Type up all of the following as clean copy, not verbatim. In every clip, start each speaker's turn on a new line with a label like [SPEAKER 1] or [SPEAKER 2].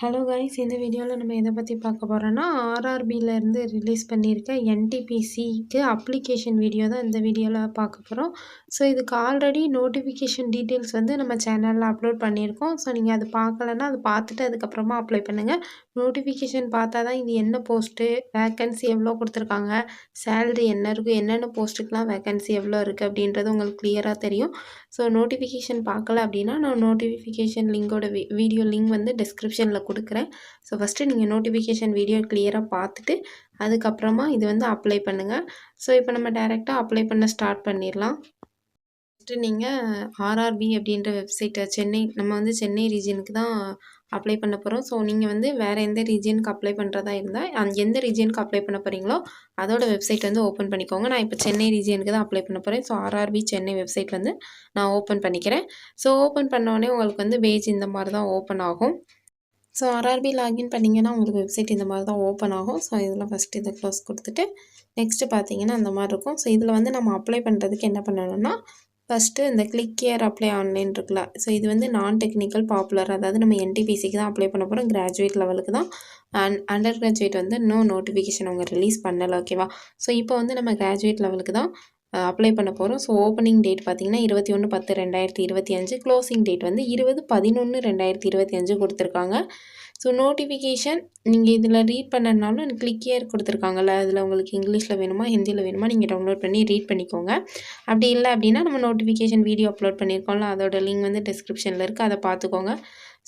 [SPEAKER 1] Hello guys, இந்த வீடியோவில் நம்ம எதை பற்றி பார்க்க போகிறோன்னா ஆர்ஆர்பியிலேருந்து ரிலீஸ் பண்ணியிருக்க என்டிபிசிக்கு அப்ளிகேஷன் வீடியோ தான் இந்த வீடியோவில் பார்க்க போகிறோம். ஸோ இதுக்கு ஆல்ரெடி நோட்டிஃபிகேஷன் டீட்டெயில்ஸ் வந்து நம்ம சேனலில் அப்லோட் பண்ணியிருக்கோம். ஸோ நீங்கள் அது பார்க்கலன்னா அது பார்த்துட்டு அதுக்கப்புறமா அப்ளை பண்ணுங்கள். நோட்டிஃபிகேஷன் பார்த்தா தான் இது என்ன போஸ்ட்டு, வேக்கன்சி எவ்வளோ கொடுத்துருக்காங்க, சேலரி என்ன இருக்குது, என்னென்ன போஸ்ட்டுக்கெலாம் வேக்கன்சி எவ்வளோ இருக்குது அப்படின்றது உங்களுக்கு கிளியராக தெரியும். ஸோ நோட்டிஃபிகேஷன் பார்க்கல அப்படின்னா நான் நோட்டிஃபிகேஷன் லிங்கோட வீடியோ லிங்க் வந்து டிஸ்கிரிப்ஷனில் கொடுக்குறேன். ஸோ ஃபஸ்ட்டு நீங்கள் நோட்டிஃபிகேஷன் வீடியோ கிளியராக பார்த்துட்டு அதுக்கப்புறமா இது வந்து அப்ளை பண்ணுங்கள். ஸோ இப்போ நம்ம டைரெக்டாக அப்ளை பண்ண ஸ்டார்ட் பண்ணிடலாம். ஃபஸ்ட்டு நீங்கள் ஆர்ஆர்பி அப்படின்ற வெப்சைட்டை நம்ம வந்து சென்னை ரீஜியனுக்கு தான் அப்ளை பண்ண போகிறோம். ஸோ நீங்கள் வந்து வேறு எந்த ரீஜியனுக்கு அப்ளை பண்ணுறதா இருந்தால் எந்த ரீஜியனுக்கு அப்ளை பண்ண போகிறீங்களோ அதோட வெப்சைட் வந்து ஓப்பன் பண்ணிக்கோங்க. நான் இப்போ சென்னை ரீஜியனுக்கு தான் அப்ளை பண்ண போகிறேன். ஸோ ஆர்ஆர்பி சென்னை வெப்சைட் வந்து நான் ஓப்பன் பண்ணிக்கிறேன். ஸோ ஓப்பன் பண்ணோடனே உங்களுக்கு வந்து பேஜ் இந்த மாதிரி தான் ஓப்பன் ஆகும். ஸோ ஆர்ஆர்பி லாகின் பண்ணிங்கன்னா உங்களுக்கு வெப்சைட் இந்த மாதிரி தான் ஓப்பன் ஆகும். ஸோ இதில் ஃபஸ்ட்டு இதை க்ளோஸ் கொடுத்துட்டு நெக்ஸ்ட்டு பார்த்தீங்கன்னா அந்த மாதிரி இருக்கும். ஸோ இதில் வந்து நம்ம அப்ளை பண்ணுறதுக்கு என்ன பண்ணணும்னா ஃபஸ்ட்டு இந்த கிளிக் ஹியர் அப்ளை ஆன்லைன் இருக்குல்ல. ஸோ இது வந்து நான் டெக்னிக்கல் பாப்புலர், அதாவது நம்ம என்டிபிசிக்கு தான் அப்ளை பண்ண போகிறோம். கிராஜுவேட் லெவலுக்கு தான். அண்டர் கிராஜுவேட் வந்து இன்னும் நோட்டிஃபிகேஷன் அவங்க ரிலீஸ் பண்ணலை, ஓகேவா. ஸோ இப்போ வந்து நம்ம கிராஜுவேட் லெவலுக்கு தான் அப்ளை பண்ண போகிறோம். ஸோ ஓப்பனிங் டேட் பார்த்திங்கன்னா 21/10/2025, க்ளோசிங் டேட் வந்து 20/11/2025 கொடுத்துருக்காங்க. ஸோ நோட்டிஃபிகேஷன் நீங்கள் இதில் ரீட் பண்ணனாலும் கிளிக் ஹியர் கொடுத்துருக்காங்கல்ல, அதில் உங்களுக்கு இங்கிலீஷில் வேணுமா ஹிந்தியில் வேணுமா நீங்கள் டவுன்லோட் பண்ணி ரீட் பண்ணிக்கோங்க. அப்படி இல்லை அப்படின்னா நம்ம நோட்டிஃபிகேஷன் வீடியோ அப்லோட் பண்ணியிருக்கோம்ல, அதோட லிங்க் வந்து டிஸ்கிரிப்ஷனில் இருக்குது, அதை பார்த்துக்கோங்க.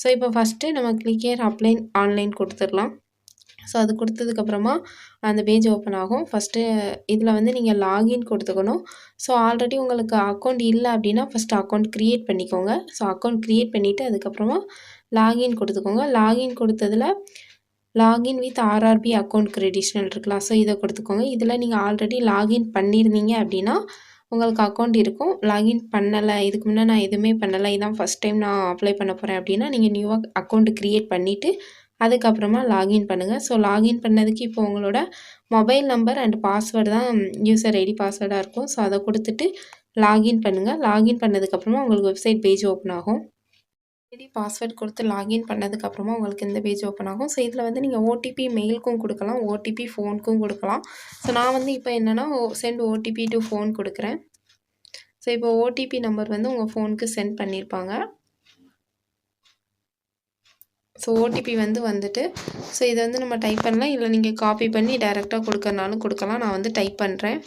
[SPEAKER 1] ஸோ இப்போ ஃபஸ்ட்டு நம்ம கிளிக் ஹியர் அப்ளை ஆன்லைன் கொடுத்துடலாம். ஸோ அது கொடுத்ததுக்கப்புறமா அந்த பேஜ் ஓப்பன் ஆகும். ஃபஸ்ட்டு இதில் வந்து நீங்கள் லாகின் கொடுத்துக்கணும். ஸோ ஆல்ரெடி உங்களுக்கு அக்கௌண்ட் இல்லை அப்படின்னா ஃபஸ்ட்டு அக்கௌண்ட் க்ரியேட் பண்ணிக்கோங்க. ஸோ அக்கௌண்ட் க்ரியேட் பண்ணிவிட்டு அதுக்கப்புறமா லாகின் கொடுத்துக்கோங்க. லாகின் கொடுத்ததில் login with RRB account credential இருக்கலாம். ஸோ இதை கொடுத்துக்கோங்க. இதில் நீங்கள் ஆல்ரெடி லாகின் பண்ணியிருந்தீங்க அப்படின்னா உங்களுக்கு அக்கௌண்ட் இருக்கும். லாகின் பண்ணலை, இதுக்கு முன்னே நான் எதுவுமே பண்ணலை, இதான் ஃபஸ்ட் டைம் நான் அப்ளை பண்ண போகிறேன் அப்படின்னா நீங்கள் நியூவாக அக்கௌண்ட் க்ரியேட் பண்ணிவிட்டு அதுக்கப்புறமா லாகின் பண்ணுங்கள். ஸோ லாகின் பண்ணதுக்கு இப்போ உங்களோட மொபைல் நம்பர் அண்ட் பாஸ்வேர்டு தான் யூசர் ஐடி பாஸ்வேர்டாக இருக்கும். ஸோ அதை கொடுத்துட்டு லாகின் பண்ணுங்கள். லாகின் பண்ணதுக்கப்புறமா உங்களுக்கு வெப்சைட் பேஜ் ஓப்பன் ஆகும். ஐடி பாஸ்வேர்ட் கொடுத்து லாகின் பண்ணதுக்கப்புறமா உங்களுக்கு இந்த பேஜ் ஓப்பன் ஆகும். ஸோ இதில் வந்து நீங்கள் ஓடிபி மெயிலுக்கும் கொடுக்கலாம், ஓடிபி ஃபோனுக்கும் கொடுக்கலாம். ஸோ நான் வந்து இப்போ என்னென்னா சென்ட் ஓடிபி டு ஃபோன் கொடுக்குறேன். ஸோ இப்போ ஓடிபி நம்பர் வந்து உங்கள் ஃபோனுக்கு சென்ட் பண்ணியிருப்பாங்க. ஸோ ஓடிபி வந்துட்டு ஸோ இதை வந்து நம்ம டைப் பண்ணலாம், இல்லை நீங்கள் காப்பி பண்ணி டைரெக்டாக கொடுக்கறனாலும் கொடுக்கலாம். நான் வந்து டைப் பண்ணுறேன்.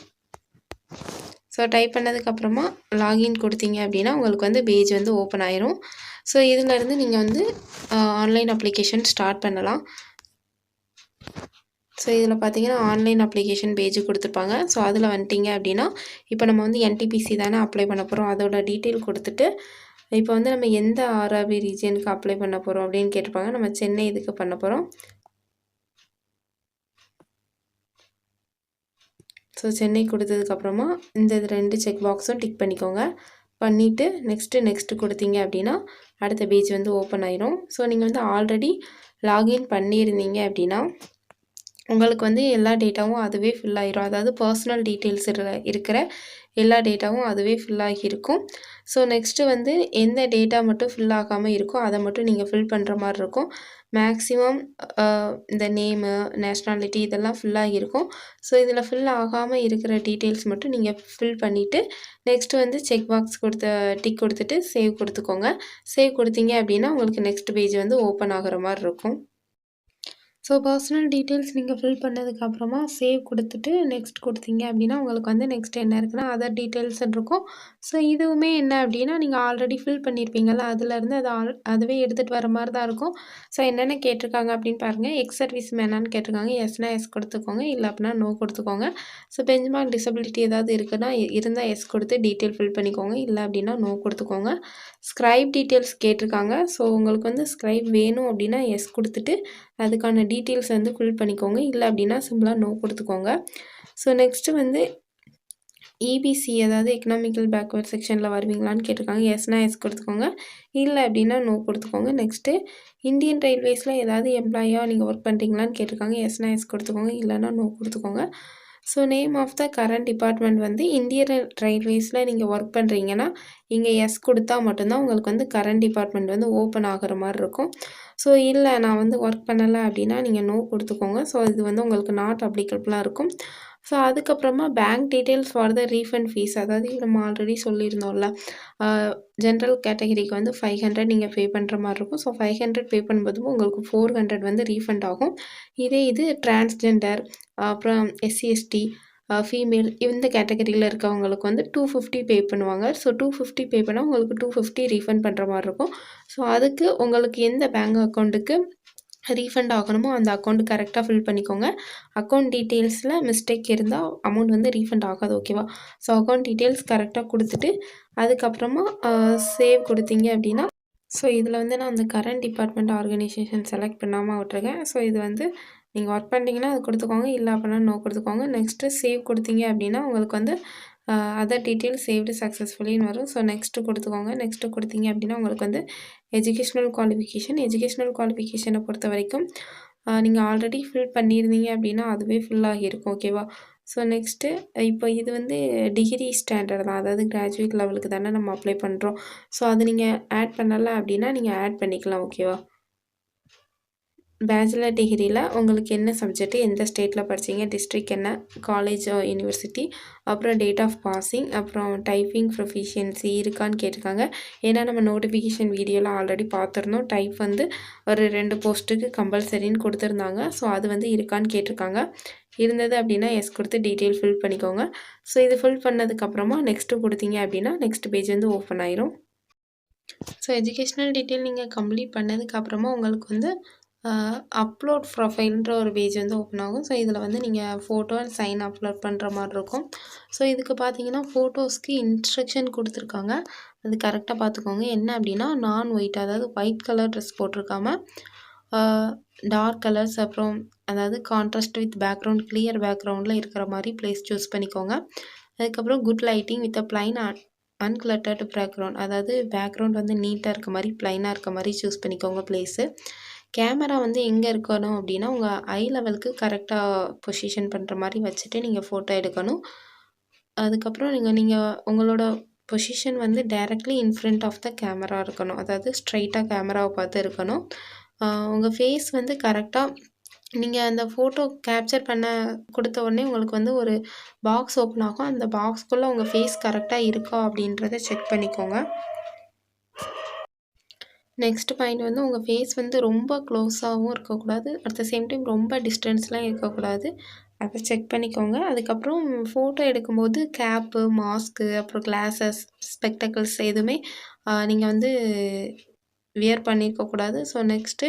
[SPEAKER 1] ஸோ டைப் பண்ணதுக்கப்புறமா லாகின் கொடுத்தீங்க அப்படின்னா உங்களுக்கு வந்து பேஜ் வந்து ஓப்பன் ஆயிரும். ஸோ இதிலேருந்து நீங்கள் வந்து ஆன்லைன் அப்ளிகேஷன் ஸ்டார்ட் பண்ணலாம். ஸோ இதில் பார்த்தீங்கன்னா ஆன்லைன் அப்ளிகேஷன் பேஜ் கொடுத்துருப்பாங்க. ஸோ அதில் வந்துட்டிங்க அப்படின்னா இப்போ நம்ம வந்து என்டிபிசி தானே அப்ளை பண்ண போகிறோம், அதோட டீட்டெயில் கொடுத்துட்டு இப்போ வந்து நம்ம எந்த ஆர்ஆர்பி ரீஜியனுக்கு அப்ளை பண்ண போகிறோம் அப்படின்னு கேட்டிருப்பாங்க. நம்ம சென்னை இதுக்கு பண்ண போகிறோம். ஸோ சென்னை கொடுத்ததுக்கப்புறமா இந்த 2 செக் பாக்ஸும் டிக் பண்ணிக்கோங்க. பண்ணிவிட்டு நெக்ஸ்ட்டு கொடுத்தீங்க அப்படின்னா அடுத்த பேஜ் வந்து ஓப்பன் ஆயிரும். ஸோ நீங்கள் வந்து ஆல்ரெடி லாகின் பண்ணியிருந்தீங்க அப்படின்னா உங்களுக்கு வந்து எல்லா டேட்டாவும் அதுவே ஃபில் ஆகிரும். அதாவது பர்சனல் டீட்டெயில்ஸ் இருக்கிற எல்லா டேட்டாவும் அதுவே ஃபில் ஆகியிருக்கும். ஸோ நெக்ஸ்ட்டு வந்து எந்த டேட்டா மட்டும் ஃபில் ஆகாமல் இருக்கோ அதை மட்டும் நீங்கள் ஃபில் பண்ணுற மாதிரி இருக்கும். மேக்ஸிமம் இந்த நேமு, நேஷ்னாலிட்டி இதெல்லாம் ஃபில் ஆகியிருக்கும். ஸோ இதில் ஃபில் ஆகாமல் இருக்கிற டீட்டெயில்ஸ் மட்டும் நீங்கள் ஃபில் பண்ணிவிட்டு நெக்ஸ்ட்டு வந்து செக் பாக்ஸ் டிக் கொடுத்துட்டு சேவ் கொடுத்துக்கோங்க. சேவ் கொடுத்தீங்க அப்படின்னா உங்களுக்கு நெக்ஸ்ட் பேஜ் வந்து ஓப்பன் ஆகிற மாதிரி இருக்கும். ஸோ பர்சனல் டீட்டெயில்ஸ் நீங்கள் ஃபில் பண்ணதுக்கப்புறமா சேவ் கொடுத்துட்டு நெக்ஸ்ட் கொடுத்தீங்க அப்படின்னா உங்களுக்கு வந்து நெக்ஸ்ட் என்ன இருக்குன்னா அதர் டீட்டெயில்ஸ் இருக்கும். ஸோ இதுவுமே என்ன அப்படின்னா நீங்கள் ஆல்ரெடி ஃபில் பண்ணியிருப்பீங்கள்ல, அதுலேருந்து அதுவே எடுத்துகிட்டு வர மாதிரி தான் இருக்கும். ஸோ என்னென்ன கேட்டிருக்காங்க அப்படின்னு பாருங்கள். எக்ஸ் சர்வீஸ் மேனான்னு கேட்டிருக்காங்க. எஸ்னா எஸ் கொடுத்துக்கோங்க, இல்லை அப்படின்னா நோ கொடுத்துக்கோங்க. ஸோ பெஞ்ச்மார்க் டிசபிலிட்டி ஏதாவது இருக்குன்னா இருந்தால் எஸ் கொடுத்து டீட்டெயில் ஃபில் பண்ணிக்கோங்க, இல்லை அப்படின்னா நோ கொடுத்துக்கோங்க. ஸ்க்ரைப் டீட்டெயில்ஸ் கேட்டிருக்காங்க. ஸோ உங்களுக்கு வந்து ஸ்க்ரைப் வேணும் அப்படின்னா எஸ் கொடுத்துட்டு அதுக்கான டீட்டெயில்ஸ் வந்து ஃபில் பண்ணிக்கோங்க, இல்லை அப்படின்னா சிம்பிளாக நோ கொடுத்துக்கோங்க. ஸோ நெக்ஸ்ட்டு வந்து இபிசி அதாவது எக்கனாமிக்கல் பேக்வர்ட் செக்ஷனில் வருவீங்களான்னு கேட்டிருக்காங்க. எஸ்னா எஸ் கொடுத்துக்கோங்க, இல்லை அப்படின்னா நோ கொடுத்துக்கோங்க. நெக்ஸ்ட்டு இந்தியன் ரயில்வேஸில் ஏதாவது எம்ப்ளாயாக நீங்கள் ஒர்க் பண்ணுறீங்களான்னு கேட்டிருக்காங்க. எஸ்னா எஸ் கொடுத்துக்கோங்க, இல்லைன்னா நோ கொடுத்துக்கோங்க. So name of the current department வந்து இந்தியன் ரயில்வேஸில் நீங்கள் ஒர்க் பண்ணுறீங்கன்னா இங்கே எஸ் கொடுத்தா மட்டும்தான் உங்களுக்கு வந்து கரண்ட் டிபார்ட்மெண்ட் வந்து ஓப்பன் ஆகிற மாதிரி இருக்கும். ஸோ இல்லை நான் வந்து ஒர்க் பண்ணலை அப்படின்னா நீங்கள் நோ கொடுத்துக்கோங்க. ஸோ இது வந்து உங்களுக்கு நாட் அப்ளிகபிளாக இருக்கும். ஸோ அதுக்கப்புறமா bank details for the refund fees, அதாவது நம்ம ஆல்ரெடி சொல்லியிருந்தோம்ல, ஜென்ரல் கேட்டகரிக்கு வந்து 500 நீங்கள் பே பண்ணுற மாதிரி இருக்கும். ஸோ 500 பே பண்ணும்போது உங்களுக்கு 400 வந்து ரீஃபண்ட் ஆகும். இதே இது டிரான்ஸ்ஜெண்டர், அப்புறம் எஸ்சி எஸ்டி, ஃபீமேல் இந்த கேட்டகரியில் இருக்கவங்களுக்கு வந்து 250 பே பண்ணுவாங்க. ஸோ 250 பே பண்ணால் உங்களுக்கு 250 ரீஃபண்ட் பண்ணுற மாதிரி இருக்கும். ஸோ அதுக்கு உங்களுக்கு எந்த பேங்க் அக்கௌண்ட்டுக்கு ரீஃபண்ட் ஆகணுமோ அந்த அக்கௌண்ட் கரெக்டாக ஃபில் பண்ணிக்கோங்க. அக்கௌண்ட் டீட்டெயில்ஸில் மிஸ்டேக் இருந்தால் அமௌண்ட் வந்து ரீஃபண்ட் ஆகாது. ஓகேவா? ஸோ அக்கௌண்ட் டீட்டெயில்ஸ் கரெக்டாக கொடுத்துட்டு அதுக்கப்புறமா சேவ் கொடுத்தீங்க அப்படின்னா, ஸோ இதில் வந்து நான் அந்த கரண்ட் டிபார்ட்மெண்ட் ஆர்கனைசேஷன் செலக்ட் பண்ணாமல் விட்ருக்கேன். ஸோ இது வந்து நீங்கள் ஒர்க் பண்ணிட்டீங்கன்னா அது கொடுத்துக்கோங்க, இல்லை அப்படின்னா நோ கொடுத்துக்கோங்க. நெக்ஸ்ட்டு சேவ் கொடுத்தீங்க அப்படின்னா உங்களுக்கு வந்து அதர் டீட்டெயில் சேவ்டு சக்ஸஸ்ஃபுல்லின்னு வரும். ஸோ நெக்ஸ்ட்டு கொடுத்துக்கோங்க. நெக்ஸ்ட்டு கொடுத்தீங்க அப்படின்னா உங்களுக்கு வந்து எஜுகேஷ்னல் குவாலிஃபிகேஷனை பொறுத்த வரைக்கும் நீங்கள் ஆல்ரெடி ஃபில் பண்ணியிருந்தீங்க அப்படின்னா அதுவே ஃபில் ஆகியிருக்கும். ஓகேவா? ஸோ நெக்ஸ்ட்டு இப்போ இது வந்து டிகிரி ஸ்டாண்டர்ட் தான், அதாவது கிராஜுவேட் லெவலுக்கு தானே நம்ம அப்ளை பண்ணுறோம். ஸோ அது நீங்கள் ஆட் பண்ணலை அப்படின்னா நீங்கள் ஆட் பண்ணிக்கலாம். ஓகேவா? பேச்சுலர் டிகிரியில் உங்களுக்கு என்ன சப்ஜெக்ட்டு, எந்த ஸ்டேட்டில் படிச்சீங்க, டிஸ்ட்ரிக்ட் என்ன, காலேஜ் யூனிவர்சிட்டி, அப்புறம் டேட் ஆஃப் பாஸிங், அப்புறம் டைப்பிங் ப்ரொஃபிஷியன்சி இருக்கான்னு கேட்டிருக்காங்க. ஏன்னா நம்ம நோட்டிஃபிகேஷன் வீடியோவில் ஆல்ரெடி பார்த்துருந்தோம். டைப் வந்து ஒரு 2 போஸ்ட்டுக்கு கம்பல்சரின்னு கொடுத்துருந்தாங்க. ஸோ அது வந்து இருக்கான்னு கேட்டிருக்காங்க. இருந்தது அப்படின்னா எஸ் கொடுத்து டீட்டெயில் ஃபில் பண்ணிக்கோங்க. ஸோ இது ஃபில் பண்ணதுக்கப்புறமா நெக்ஸ்ட்டு கொடுத்தீங்க அப்படின்னா நெக்ஸ்ட் பேஜ் வந்து ஓப்பன் ஆயிரும். ஸோ எஜுகேஷ்னல் டீட்டெயில் நீங்கள் கம்ப்ளீட் பண்ணதுக்கப்புறமா உங்களுக்கு வந்து அப்லோட் ப்ரொஃபைல்ன்ற ஒரு பேஜ் வந்து ஓப்பன் ஆகும். ஸோ இதில் வந்து நீங்கள் ஃபோட்டோ அண்ட் சைன் அப்லோட் பண்ணுற மாதிரி இருக்கும். ஸோ இதுக்கு பார்த்தீங்கன்னா ஃபோட்டோஸ்க்கு இன்ஸ்ட்ரக்ஷன் கொடுத்துருக்காங்க. அது கரெக்டாக பார்த்துக்கோங்க. என்ன அப்படின்னா நான் ஒயிட், அதாவது ஒயிட் கலர் ட்ரெஸ் போட்டிருக்காம டார்க் கலர்ஸ், அப்புறம் அதாவது கான்ட்ராஸ்ட் வித் பேக்ரவுண்ட், கிளியர் பேக்ரவுண்டில் இருக்கிற மாதிரி பிளேஸ் சூஸ் பண்ணிக்கோங்க. அதுக்கப்புறம் good lighting with a plain uncluttered background, அதாவது பேக்ரவுண்ட் வந்து நீட்டாக இருக்க மாதிரி பிளைனாக இருக்க மாதிரி சூஸ் பண்ணிக்கோங்க பிளேஸு. கேமரா வந்து எங்கே இருக்கணும் அப்படின்னா உங்கள் ஐ லெவலுக்கு கரெக்டாக பொசிஷன் பண்ணுற மாதிரி வச்சுட்டு நீங்கள் ஃபோட்டோ எடுக்கணும். அதுக்கப்புறம் நீங்கள் உங்களோட பொசிஷன் வந்து directly in front of the camera இருக்கணும், அதாவது ஸ்ட்ரைட்டாக கேமராவை பார்த்து இருக்கணும். உங்கள் ஃபேஸ் வந்து கரெக்டாக நீங்கள் அந்த ஃபோட்டோ கேப்சர் பண்ண கொடுத்த உடனே உங்களுக்கு வந்து ஒரு பாக்ஸ் ஓப்பன் ஆகும். அந்த பாக்ஸ்க்குள்ளே உங்கள் ஃபேஸ் கரெக்டாக இருக்கா அப்படின்றத செக் பண்ணிக்கோங்க. நெக்ஸ்ட் பாயிண்ட் வந்து உங்கள் ஃபேஸ் வந்து ரொம்ப க்ளோஸாகவும் இருக்கக்கூடாது, அட் த சேம் டைம் ரொம்ப டிஸ்டன்ஸ்லாம் இருக்கக்கூடாது. அதை செக் பண்ணிக்கோங்க. அதுக்கப்புறம் ஃபோட்டோ எடுக்கும்போது கேப்பு, மாஸ்க்கு, அப்புறம் கிளாஸஸ், ஸ்பெக்டக்கிள்ஸ் எதுவுமே நீங்கள் வந்து வியர் பண்ணியிருக்கக்கூடாது. ஸோ நெக்ஸ்ட்டு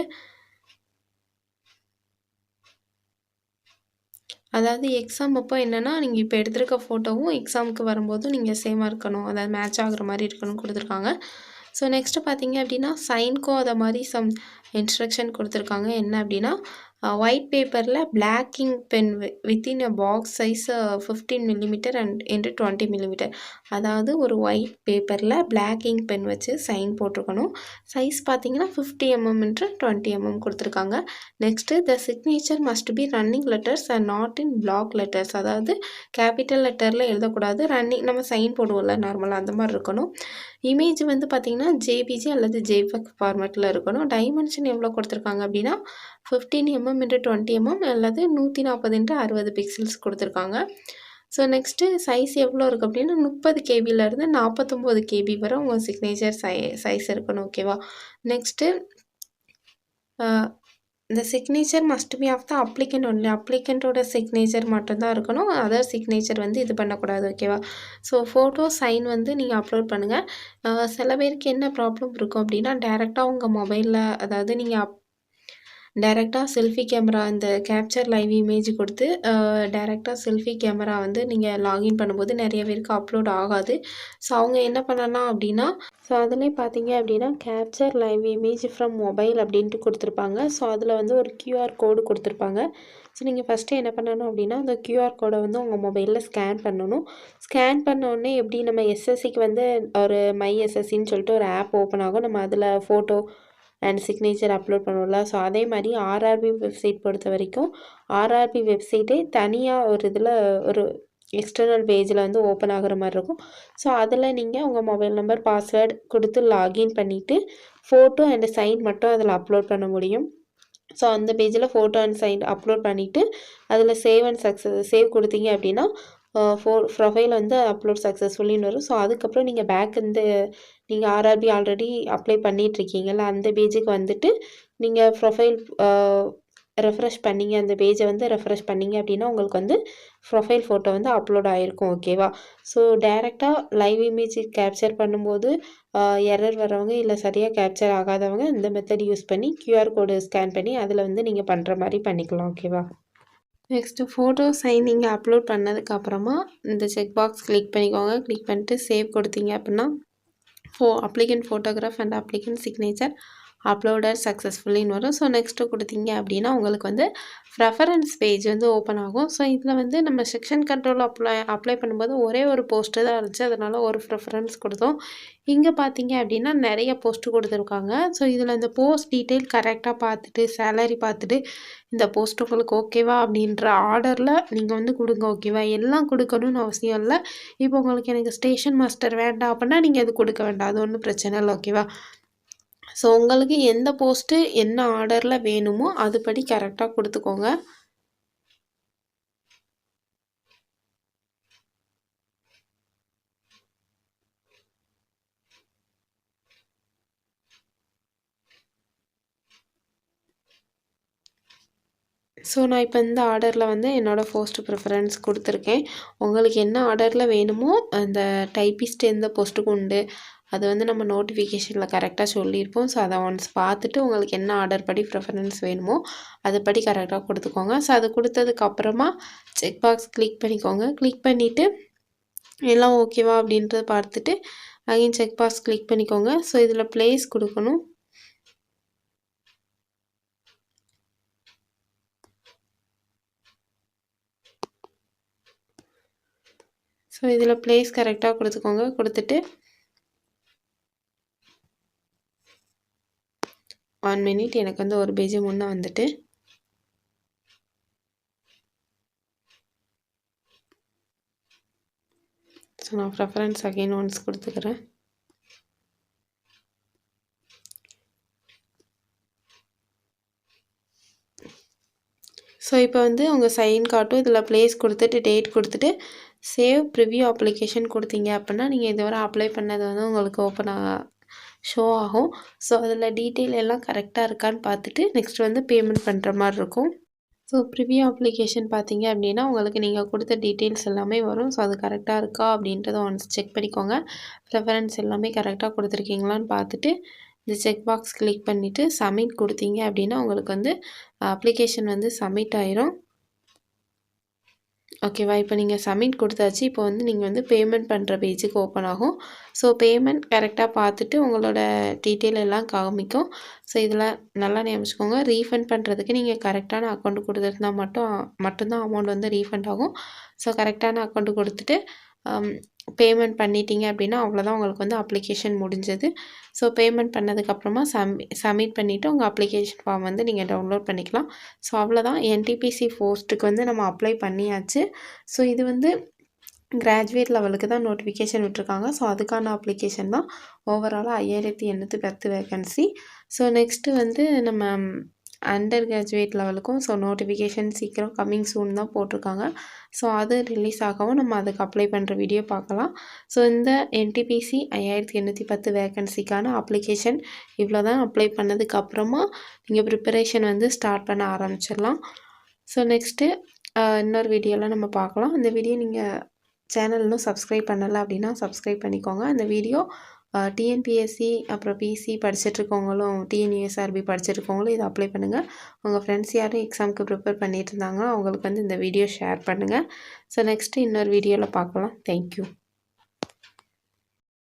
[SPEAKER 1] அதாவது எக்ஸாம் அப்போ என்னென்னா நீங்கள் இப்போ எடுத்திருக்க ஃபோட்டோவும் எக்ஸாமுக்கு வரும்போதும் நீங்கள் சேமாக இருக்கணும், அதாவது மேட்ச் ஆகுற மாதிரி இருக்கணும்னு கொடுத்துருக்காங்க. ஸோ நெக்ஸ்ட்டு பார்த்தீங்க அப்படின்னா சைன்க்கும் அதை மாதிரி சம் இன்ஸ்ட்ரக்ஷன் கொடுத்துருக்காங்க. என்ன அப்படின்னா ஒயிட் பேப்பரில் black ink pen within a box size 15 millimetre and into 20 millimetre, அதாவது ஒரு ஒயிட் பேப்பரில் பிளாக் இங்க் பென் வச்சு சைன் போட்டிருக்கணும். சைஸ் பார்த்தீங்கன்னா 50 mm இன்ட்டு 20 mm கொடுத்துருக்காங்க. Next the signature must be running letters and not in block letters, அதாவது capital லெட்டரில் எழுதக்கூடாது, ரன்னிங் நம்ம சைன் போடுவோம்ல நார்மலாக அந்த மாதிரி இருக்கணும். இமேஜ் வந்து பார்த்திங்கன்னா ஜேபிஜி அல்லது ஜேபெக் ஃபார்மேட்டில் இருக்கணும். டைமென்ஷன் எவ்வளோ கொடுத்துருக்காங்க அப்படின்னா 15 mm இன்ட்டு 20 mm அல்லது 140 இன்ட்டு 60 பிக்சல்ஸ் கொடுத்துருக்காங்க. ஸோ நெக்ஸ்ட்டு சைஸ் எவ்வளோ இருக்குது அப்படின்னா 30 கேபிலேருந்து 49 கேபி வரை உங்கள் சிக்னேச்சர் சைஸ் இருக்கணும். ஓகேவா? நெக்ஸ்ட்டு இந்த signature must be of the applicant only, அப்ளிகண்ட்டோட சிக்னேச்சர் மட்டும்தான் இருக்கணும், அதர் சிக்னேச்சர் வந்து இது பண்ணக்கூடாது. ஓகேவா? ஸோ ஃபோட்டோ சைன் வந்து நீங்கள் அப்லோட் பண்ணுங்கள். சில பேருக்கு என்ன ப்ராப்ளம் இருக்கும் அப்படின்னா டைரெக்டாக உங்கள் மொபைலில், அதாவது நீங்கள் டைரெக்டாக செல்ஃபி கேமரா இந்த கேப்சர் லைவ் இமேஜ் கொடுத்து டைரெக்டாக செல்ஃபி கேமரா வந்து நீங்கள் லாகின் பண்ணும்போது நிறைய பேருக்கு அப்லோட் ஆகாது. ஸோ அவங்க என்ன பண்ணலாம் அப்படின்னா, ஸோ அதிலே பார்த்தீங்க அப்படின்னா capture live image from mobile அப்படின்ட்டு கொடுத்துருப்பாங்க. ஸோ அதில் வந்து ஒரு QR கோடு கொடுத்துருப்பாங்க. ஸோ நீங்கள் ஃபஸ்ட்டு என்ன பண்ணணும் அப்படின்னா அந்த QR கோடை வந்து உங்கள் மொபைலில் ஸ்கேன் பண்ணணும். ஸ்கேன் பண்ணோடனே எப்படி நம்ம எஸ்எஸ்சிக்கு வந்து ஒரு மை எஸ்எஸ்சின்னு சொல்லிட்டு ஒரு ஆப் ஓப்பன் ஆகும். நம்ம அதில் ஃபோட்டோ அண்ட் சிக்னேச்சர் அப்லோட் பண்ணுவோம்ல. ஸோ அதே மாதிரி ஆர்ஆர்பி வெப்சைட் பொறுத்த வரைக்கும் ஆர்ஆர்பி வெப்சைட்டே தனியாக ஒரு இதில் ஒரு எக்ஸ்டர்னல் பேஜில் வந்து ஓப்பன் ஆகிற மாதிரி இருக்கும். ஸோ அதில் நீங்கள் உங்கள் மொபைல் நம்பர் பாஸ்வேர்டு கொடுத்து லாகின் பண்ணிவிட்டு ஃபோட்டோ அண்ட் சைன் மட்டும் அதில் அப்லோட் பண்ண முடியும். ஸோ அந்த பேஜில் ஃபோட்டோ அண்ட் சைன் அப்லோட் பண்ணிவிட்டு அதில் சேவ் கொடுத்தீங்க அப்படின்னா ப்ரொஃபைல் வந்து அப்லோட் சக்ஸஸ்ஃபுல்லின்னு வரும். ஸோ அதுக்கப்புறம் நீங்கள் பேக் இந்த நீங்கள் ஆர்ஆர்பி ஆல்ரெடி அப்ளை பண்ணிகிட்ருக்கீங்கல்ல அந்த பேஜுக்கு வந்துட்டு நீங்கள் ப்ரொஃபைல் ரெஃப்ரெஷ் பண்ணிங்க, அந்த பேஜை வந்து ரெஃப்ரெஷ் பண்ணிங்க அப்படின்னா உங்களுக்கு வந்து ப்ரொஃபைல் ஃபோட்டோ வந்து அப்லோட் ஆகிருக்கும். ஓகேவா? ஸோ டேரெக்டாக லைவ் இமேஜ் கேப்சர் பண்ணும்போது எரர் வரவங்க இல்லை சரியாக கேப்சர் ஆகாதவங்க இந்த மெத்தட் யூஸ் பண்ணி QR கோடு ஸ்கேன் பண்ணி அதில் வந்து நீங்கள் பண்ணுற மாதிரி பண்ணிக்கலாம். ஓகேவா? நெக்ஸ்ட்டு ஃபோட்டோ சைன் நீங்கள் அப்லோட் பண்ணதுக்கப்புறமா இந்த செக் பாக்ஸ் கிளிக் பண்ணிக்கோங்க. கிளிக் பண்ணிட்டு சேவ் கொடுத்தீங்க அப்படின்னா applicant photograph and applicant signature uploaded சக்ஸஸ்ஃபுல்லின்னு வரும். ஸோ நெக்ஸ்ட்டு கொடுத்தீங்க அப்படின்னா உங்களுக்கு வந்து ரெஃபரன்ஸ் பேஜ் வந்து ஓப்பன் ஆகும். ஸோ இதில் வந்து நம்ம செக்ஷன் கண்ட்ரோல் அப்ளை பண்ணும்போது ஒரே ஒரு போஸ்ட்டு தான் இருந்துச்சு, அதனால் ஒரு ப்ரிஃபரன்ஸ் கொடுத்தோம். இங்கே பார்த்தீங்க அப்படின்னா நிறைய போஸ்ட்டு கொடுத்துருக்காங்க. ஸோ இதில் இந்த போஸ்ட் டீட்டெயில் கரெக்டாக பார்த்துட்டு சேலரி பார்த்துட்டு இந்த போஸ்ட் உங்களுக்கு ஓகேவா அப்படின்ற ஆர்டரில் நீங்கள் வந்து கொடுங்க. ஓகேவா? எல்லாம் கொடுக்கணும்னு அவசியம் இல்லை. இப்போ உங்களுக்கு எனக்கு ஸ்டேஷன் மாஸ்டர் வேண்டாம் அப்படின்னா நீங்கள் அது கொடுக்க வேண்டாம், அது ஒன்றும் பிரச்சனை இல்லை. ஓகேவா? ஸோ உங்களுக்கு எந்த போஸ்ட்டு என்ன ஆர்டரில் வேணுமோ அதுபடி கரெக்டாக கொடுத்துக்கோங்க. ஸோ நான் இப்போ இந்த ஆர்டரில் வந்து என்னோடய போஸ்ட் ப்ரிஃபரன்ஸ் கொடுத்துருக்கேன். உங்களுக்கு என்ன ஆர்டரில் வேணுமோ அந்த டைப்பிஸ்ட் எந்த போஸ்ட்டுக்கு உண்டு அது வந்து நம்ம நோட்டிஃபிகேஷனில் கரெக்டாக சொல்லியிருப்போம். ஸோ அதை ஒன்ஸ் பார்த்துட்டு உங்களுக்கு என்ன ஆர்டர் படி ப்ரிஃபரன்ஸ் வேணுமோ அதுபடி கரெக்டாக கொடுத்துக்கோங்க. ஸோ அது கொடுத்ததுக்கப்புறமா செக் பாக்ஸ் கிளிக் பண்ணிக்கோங்க. கிளிக் பண்ணிவிட்டு எல்லாம் ஓகேவா அப்படின்றத பார்த்துட்டு அகைன் செக் பாக்ஸ் கிளிக் பண்ணிக்கோங்க. ஸோ இதில் ப்ளேஸ் கொடுக்கணும். ஸோ இதில் ப்ளேஸ் கரெக்டாக கொடுத்துக்கோங்க. கொடுத்துட்டு 1 மினிட் எனக்கு வந்து ஒரு பேஜ் முன்னே வந்துட்டு ஸோ நான் ப்ரெஃபரன்ஸ் அகைன் ஒன்ஸ் கொடுத்துக்கிறேன். ஸோ இப்போ வந்து உங்கள் சைன் காட்டும். இதில் ப்ளேஸ் கொடுத்துட்டு டேட் கொடுத்துட்டு சேவ் ப்ரிவ்யூ அப்ளிகேஷன் கொடுத்தீங்க அப்படின்னா நீங்கள் இதுவரை அப்ளை பண்ணது வந்து உங்களுக்கு ஷோ ஆகும். ஸோ அதில் டீட்டெயில் எல்லாம் கரெக்டாக இருக்கான்னு பார்த்துட்டு நெக்ஸ்ட் வந்து பேமெண்ட் பண்ணுற மாதிரி இருக்கும். ஸோ ப்ரிவ்யூ அப்ளிகேஷன் பார்த்தீங்க அப்படின்னா உங்களுக்கு நீங்கள் கொடுத்த டீட்டெயில்ஸ் எல்லாமே வரும். ஸோ அது கரெக்டாக இருக்கா அப்படின்றத ஒன்ஸ் செக் பண்ணிக்கோங்க. ப்ரிஃபரன்ஸ் எல்லாமே கரெக்டாக கொடுத்துருக்கீங்களான்னு பார்த்துட்டு இந்த செக் பாக்ஸ் கிளிக் பண்ணிவிட்டு சப்மிட் கொடுத்தீங்க அப்படின்னா உங்களுக்கு வந்து அப்ளிகேஷன் வந்து சப்மிட் ஆயிரும். ஓகேவா? இப்போ நீங்கள் சப்மிட் கொடுத்தாச்சு. இப்போ வந்து நீங்கள் வந்து பேமெண்ட் பண்ணுற பேஜுக்கு ஓப்பன் ஆகும். ஸோ பேமெண்ட் கரெக்டாக பார்த்துட்டு உங்களோட டீட்டெயில் எல்லாம் காமிக்கும். ஸோ இதில் நல்லா ஞாபகம் ரீஃபண்ட் பண்ணுறதுக்கு நீங்கள் கரெக்டான அக்கௌண்ட் கொடுத்துருந்தா மட்டும்தான் அமௌண்ட் வந்து ரீஃபண்ட் ஆகும். ஸோ கரெக்டான அக்கௌண்ட் கொடுத்துட்டு பேமெண்ட் பண்ணிட்டீங்க அப்படின்னா அவ்வளோதான், உங்களுக்கு வந்து அப்ளிகேஷன் முடிஞ்சது. ஸோ பேமெண்ட் பண்ணதுக்கப்புறமா சப்மிட் பண்ணிவிட்டு உங்கள் அப்ளிகேஷன் ஃபார்ம் வந்து நீங்கள் டவுன்லோட் பண்ணிக்கலாம். ஸோ அவ்வளோதான், NTPC போஸ்ட்டுக்கு வந்து நம்ம அப்ளை பண்ணியாச்சு. ஸோ இது வந்து கிராஜுவேட் லெவலுக்கு தான் நோட்டிஃபிகேஷன் விட்டுருக்காங்க. ஸோ அதுக்கான அப்ளிகேஷன் தான். ஓவராலாக 5810 வேகன்சி. ஸோ நெக்ஸ்ட்டு வந்து நம்ம அண்டர் கிராஜுவேட் லெவலுக்கும் ஸோ நோட்டிஃபிகேஷன் சீக்கிரம் கம்மிங் சூன் தான் போட்டிருக்காங்க. ஸோ அது ரிலீஸ் ஆகவும் நம்ம அதுக்கு அப்ளை பண்ணுற வீடியோ பார்க்கலாம். ஸோ இந்த NTPC 5810 வேகன்சிக்கான அப்ளிகேஷன் இவ்வளோ தான். அப்ளை பண்ணதுக்கப்புறமா நீங்கள் ப்ரிப்பரேஷன் வந்து ஸ்டார்ட் பண்ண ஆரம்பிச்சிடலாம். ஸோ நெக்ஸ்ட்டு இன்னொரு வீடியோவில் நம்ம பார்க்கலாம். இந்த வீடியோ நீங்கள் சேனல் இன்னும் சப்ஸ்கிரைப் பண்ணலை அப்படின்னா சப்ஸ்கிரைப் பண்ணிக்கோங்க. இந்த வீடியோ TNPSC அப்புறம் PC படிச்சுட்ருக்கவங்களும் TNUSRB படிச்சுட்ருக்கவங்களும் இதை அப்ளை பண்ணுங்கள். உங்கள் ஃப்ரெண்ட்ஸ் யாரும் எக்ஸாமுக்கு ப்ரிப்பேர் பண்ணிட்டு இருந்தாங்கன்னா அவங்களுக்கு வந்து இந்த வீடியோ ஷேர் பண்ணுங்கள். ஸோ நெக்ஸ்ட்டு இன்னொரு வீடியோவில் பார்க்கலாம். தேங்க்யூ.